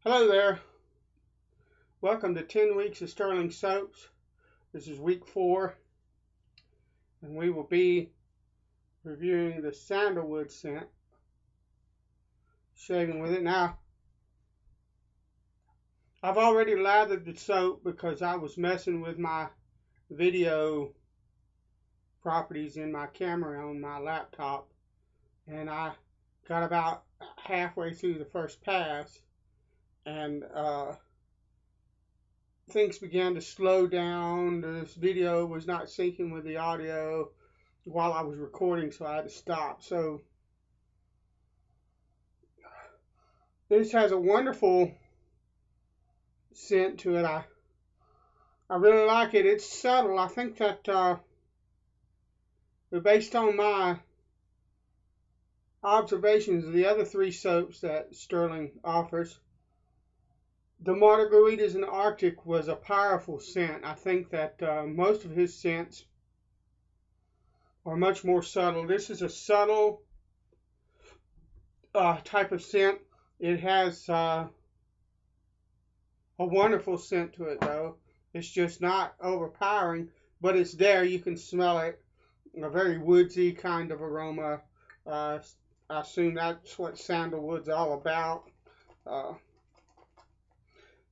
Hello there. Welcome to 10 weeks of Stirling Soaps. This is week 4, and we will be reviewing the sandalwood scent, shaving with it. Now, I've already lathered the soap because I was messing with my video properties in my camera on my laptop, and I got about halfway through the first pass, and things began to slow down. This video was not syncing with the audio while I was recording, so I had to stop. So this has a wonderful scent to it. I really like it. It's subtle. I think that based on my observations of the other 3 soaps that Stirling offers, the Margaritas in the Arctic was a powerful scent. I think that most of his scents are much more subtle. This is a subtle type of scent. It has a wonderful scent to it, though. It's just not overpowering, but it's there. You can smell it. A very woodsy kind of aroma. I assume that's what sandalwood's all about.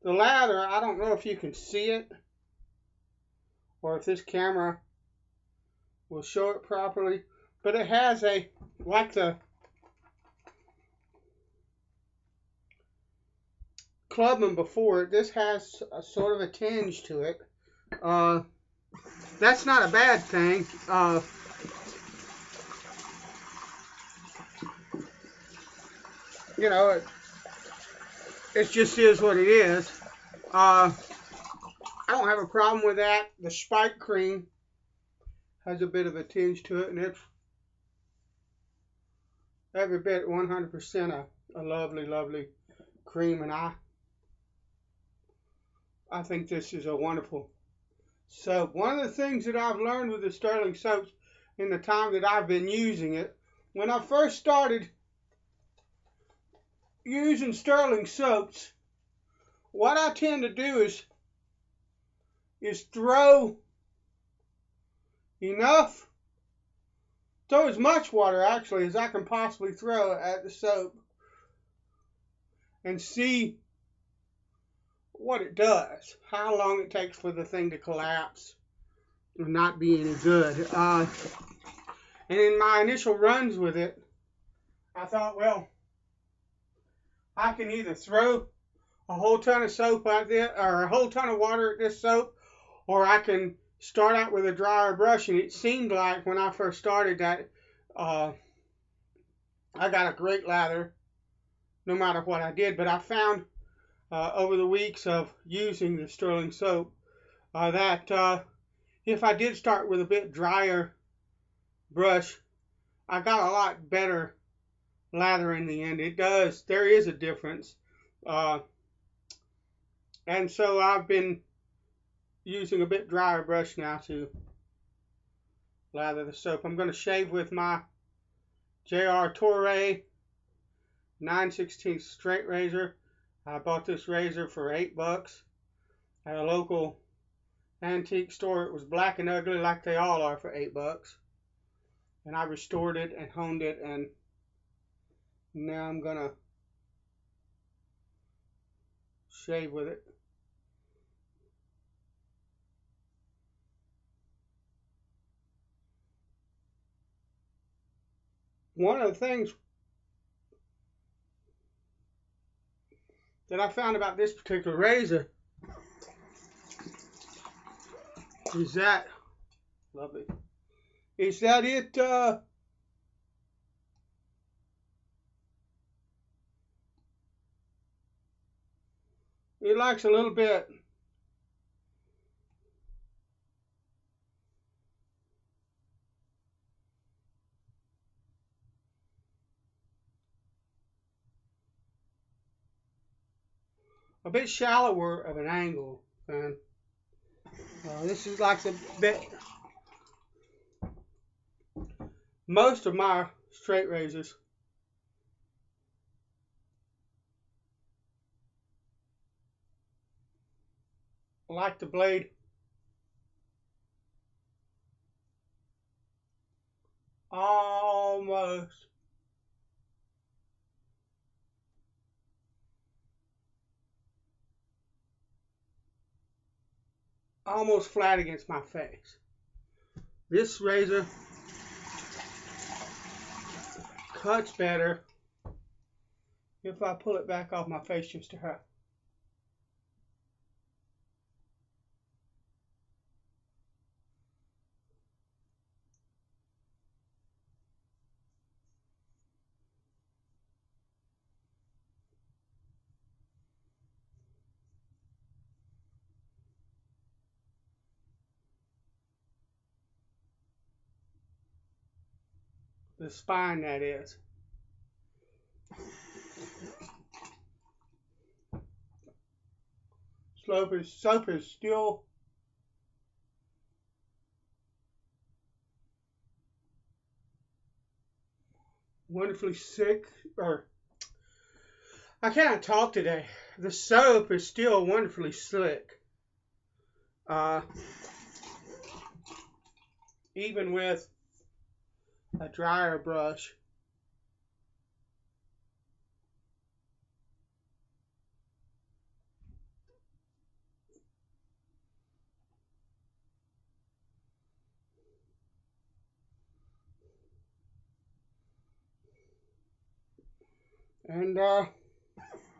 The lather, I don't know if you can see it or if this camera will show it properly, but it has like the Clubman before it, this has a sort of a tinge to it. That's not a bad thing. You know, it just is what it is. I don't have a problem with that. The spike cream has a bit of a tinge to it, and it's every bit 100% a lovely, lovely cream, and I think this is a wonderful soap. One of the things that I've learned with the Stirling soaps in the time that I've been using it, when I first started using Stirling soaps, what I tend to do is throw as much water actually as I can possibly throw at the soap and see what it does, how long it takes for the thing to collapse and not be any good. And in my initial runs with it, I thought, well, I can either throw a whole ton of soap at this, or a whole ton of water at this soap, or I can start out with a dryer brush. And it seemed like when I first started that I got a great lather no matter what I did. But I found over the weeks of using the Stirling soap that if I did start with a bit drier brush, I got a lot better lather in the end. There is a difference. And so I've been using a bit drier brush now to lather the soap. I'm going to shave with my Torrey 9/16 straight razor. I bought this razor for $8 at a local antique store. It was black and ugly like they all are for $8. And I restored it and honed it, and now I'm going to shave with it. One of the things that I found about this particular razor is that it likes a little bit shallower of an angle than this is like the bit. Most of my straight razors like the blade almost flat against my face. This razor cuts better if I pull it back off my face just a hair. The spine, that is. Soap is still wonderfully sick, or I can't talk today. The soap is still wonderfully slick. Even with a dryer brush. And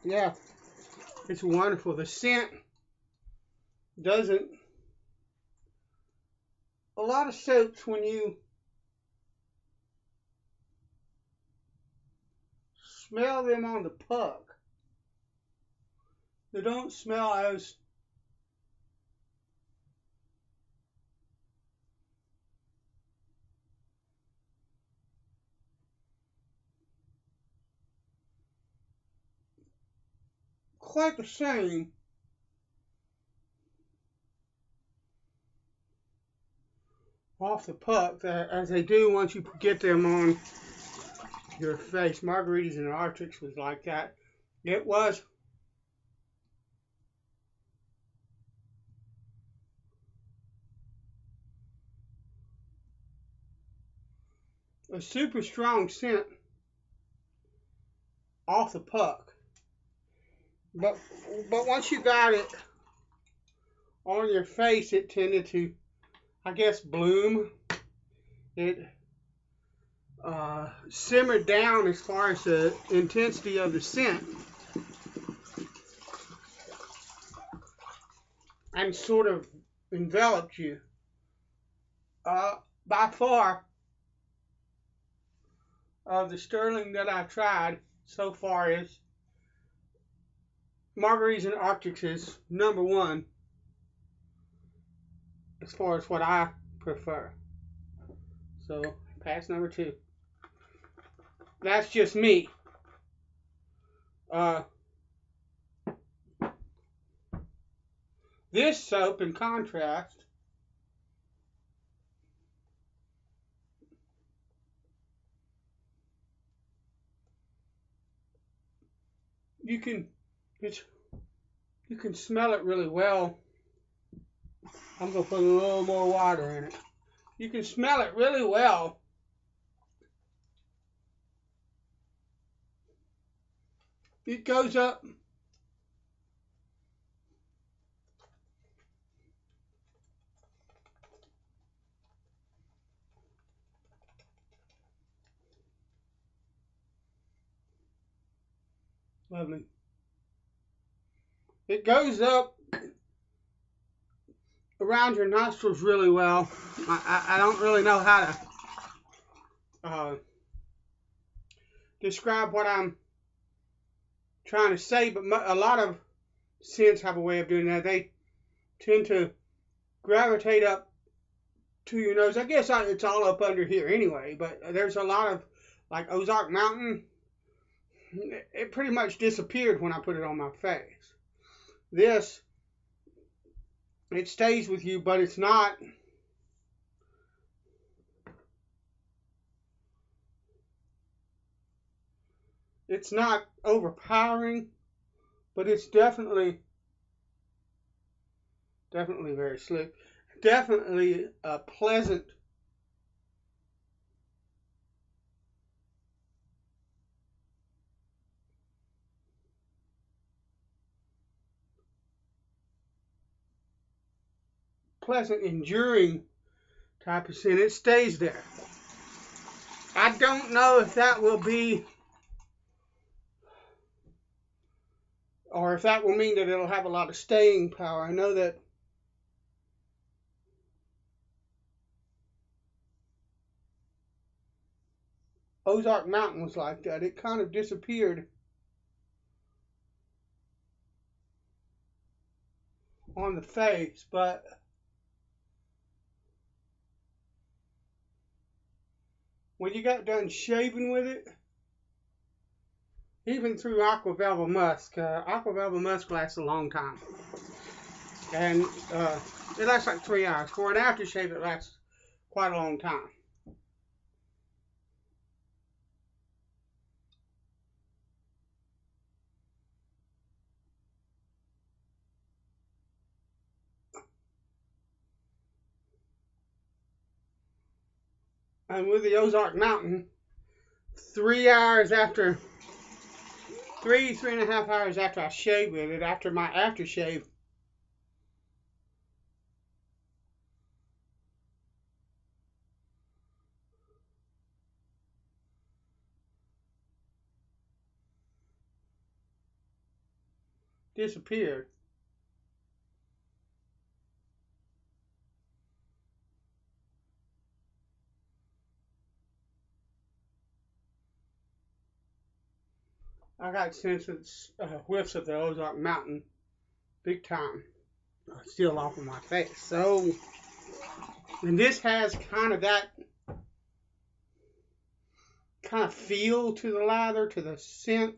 yeah, it's wonderful. The scent doesn't, a lot of soaps, when you smell them on the puck, they don't smell as quite the same off the puck as they do once you get them on your face. Margaritas and Arctics was like that. It was a super strong scent off the puck. But once you got it on your face, it tended to, I guess, bloom. It simmered down as far as the intensity of the scent, and sort of enveloped you. By far, of the Stirling that I've tried so far, is Margaritas and Arctics is number one as far as what I prefer. So, pass number two. That's just me. This soap, in contrast, you can smell it really well. I'm gonna put a little more water in it. You can smell it really well. It goes up lovely. It goes up around your nostrils really well. I don't really know how to describe what I'm trying to say, but a lot of scents have a way of doing that. They tend to gravitate up to your nose. I guess it's all up under here anyway, but there's a lot of, like Ozark Mountain, it pretty much disappeared when I put it on my face. This, it stays with you, but it's not overpowering, but it's definitely Definitely very slick. Definitely a pleasant enduring type of scent. It stays there. I don't know if that will be, or if that will mean that it'll have a lot of staying power. I know that Ozark Mountain was like that. It kind of disappeared on the face, but when you got done shaving with it, even through Aqua Velva Musk, Aqua Velva Musk lasts a long time. And it lasts like 3 hours. For an aftershave, it lasts quite a long time. And with the Ozark Mountain, 3 hours after, 3.5 hours after I shave with it, after my aftershave, disappeared. I got senses, whiffs of the Ozark Mountain, big time, still off of my face. So, and this has kind of that kind of feel to the lather, to the scent.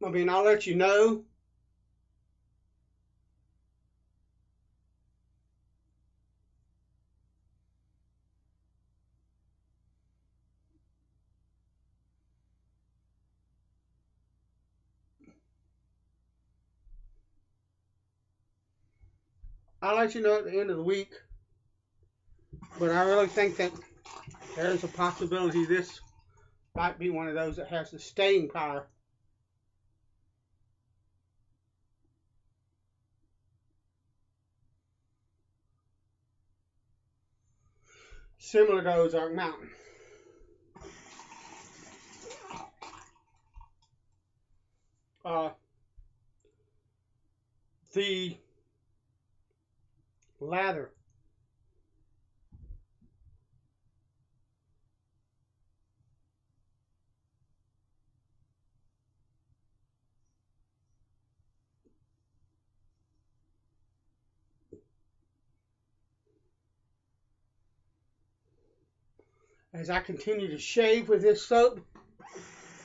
I mean, I'll let you know. I'll let you know at the end of the week. But I really think that there's a possibility this might be one of those that has the staying power. Similar to Ozark Mountain. The lather as I continue to shave with this soap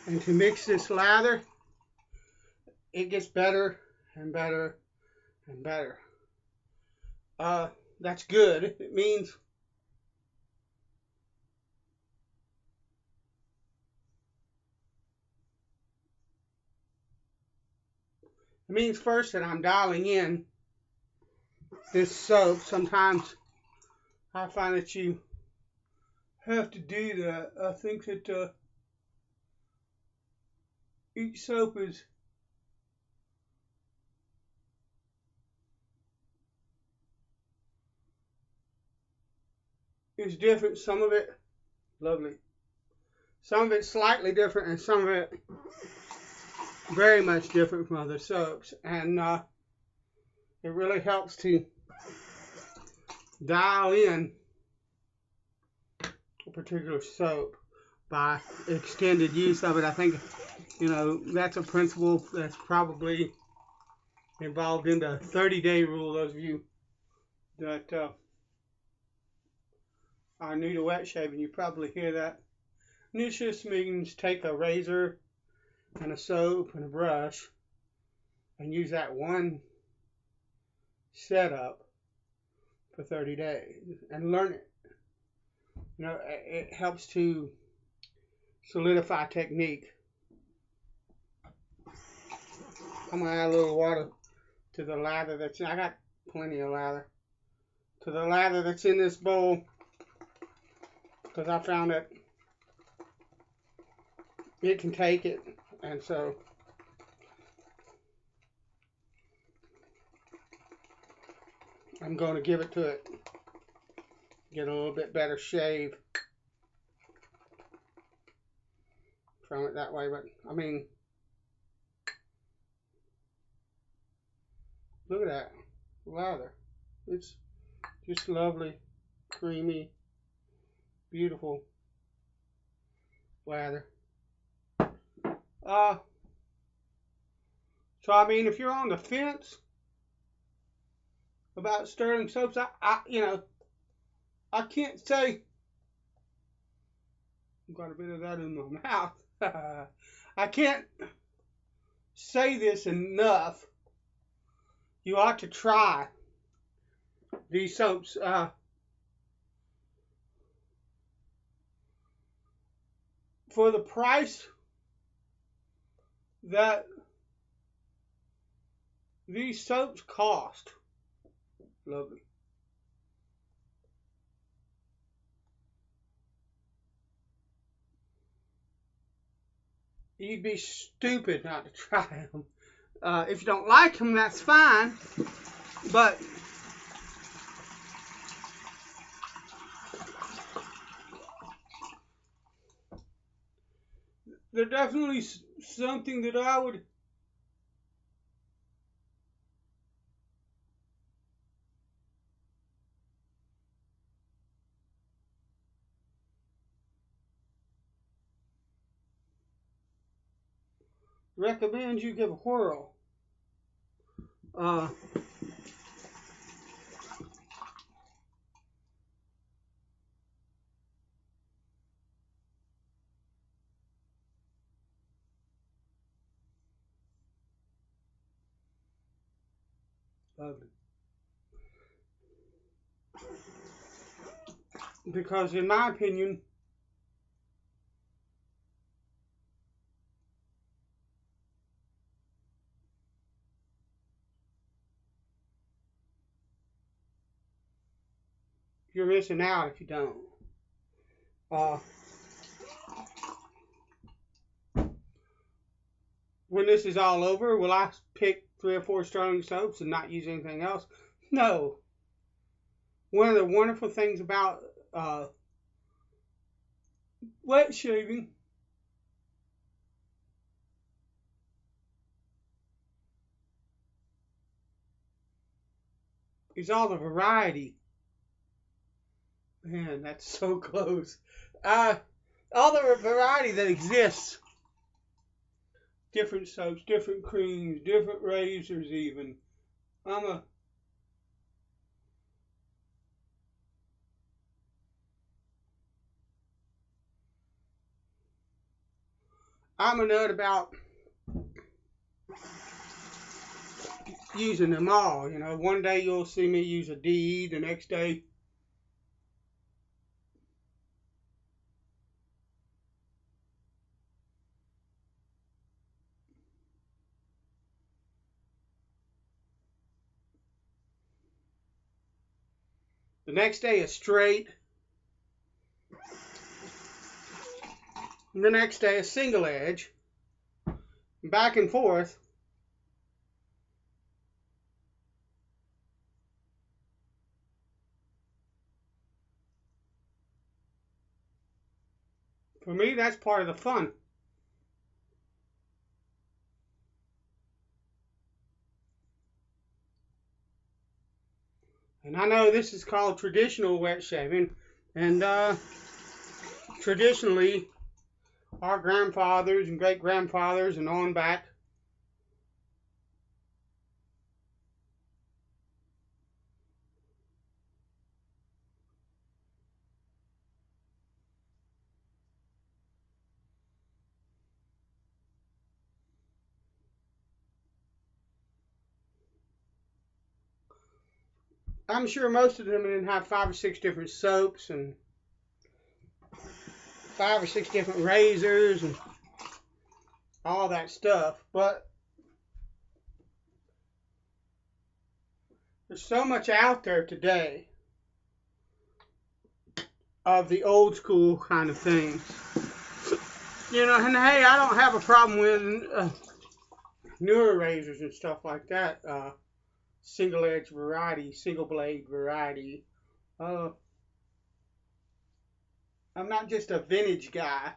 and to mix this lather, it gets better and better and better. That's good. It means first that I'm dialing in this soap. Sometimes I find that you have to do that. I think that each soap is different. Some of it, lovely. Some of it slightly different, and some of it very much different from other soaps. And it really helps to dial in a particular soap by extended use of it. I think, that's a principle that's probably involved in the 30-day rule. Those of you that are new to wet shaving, you probably hear that. New just means take a razor and a soap and a brush and use that one setup for 30 days and learn it. It helps to solidify technique. I'm going to add a little water to the lather that's in. I got plenty of lather. To the lather that's in this bowl. Because I found that it can take it. And so I'm going to give it to it. Get a little bit better shave from it that way. But, I mean, look at that lather. It's just lovely, creamy, beautiful lather. So I mean, if you're on the fence about Stirling soaps, I can't say. I've got a bit of that in my mouth. I can't say this enough. You ought to try these soaps. For the price that these soaps cost, lovely. You'd be stupid not to try them. If you don't like them, that's fine. But they're definitely something that I would recommend you give a whirl. Lovely. Because in my opinion, you're missing out if you don't. When this is all over, will I pick 3 or 4 Stirling soaps and not use anything else? No. One of the wonderful things about wet shaving is all the variety. Man, that's so close. All the variety that exists. Different soaps, different creams, different razors even. I'm a nut about using them all. You know, one day you'll see me use a DE, the next day a straight, and the next day a single edge, back and forth. For me, that's part of the fun. And I know this is called traditional wet shaving, and traditionally, our grandfathers and great-grandfathers and on back I'm sure most of them didn't have 5 or 6 different soaps and 5 or 6 different razors and all that stuff. But There's so much out there today of the old school kind of things. You know, and hey, I don't have a problem with newer razors and stuff like that. Single edge variety, single blade variety. I'm not just a vintage guy.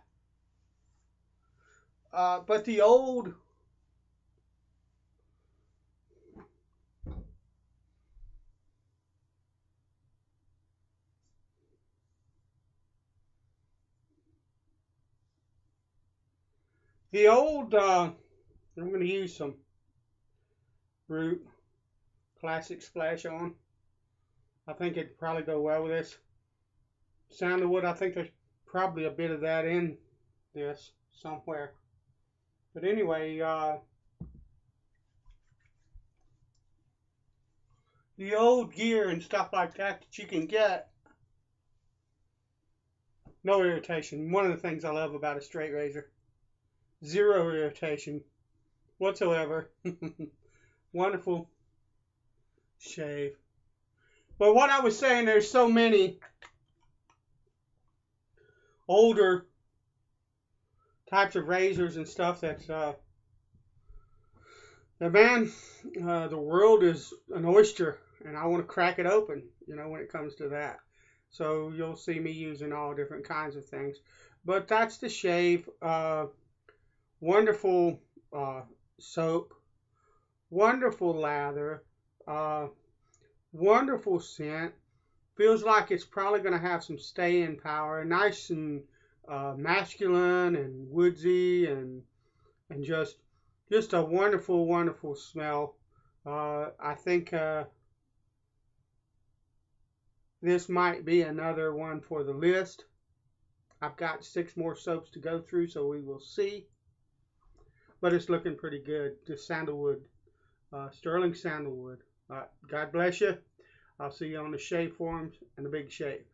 But the old I'm going to use some Brut Classic Splash on. I think it'd probably go well with this. Sandalwood, I think there's probably a bit of that in this somewhere. But anyway, the old gear and stuff like that you can get, no irritation. One of the things I love about a straight razor. Zero irritation whatsoever. Wonderful shave. But what I was saying, there's so many older types of razors and stuff that's the world is an oyster, and I want to crack it open, you know, when it comes to that. So you'll see me using all different kinds of things. But that's the shave. Wonderful soap, wonderful lather, wonderful scent. Feels like it's probably going to have some staying power. Nice and masculine and woodsy and just a wonderful, wonderful smell. I think this might be another one for the list. I've got 6 more soaps to go through, so we will see. But it's looking pretty good. Just sandalwood, Stirling Sandalwood. God bless you. I'll see you on the shave forums and the big shave.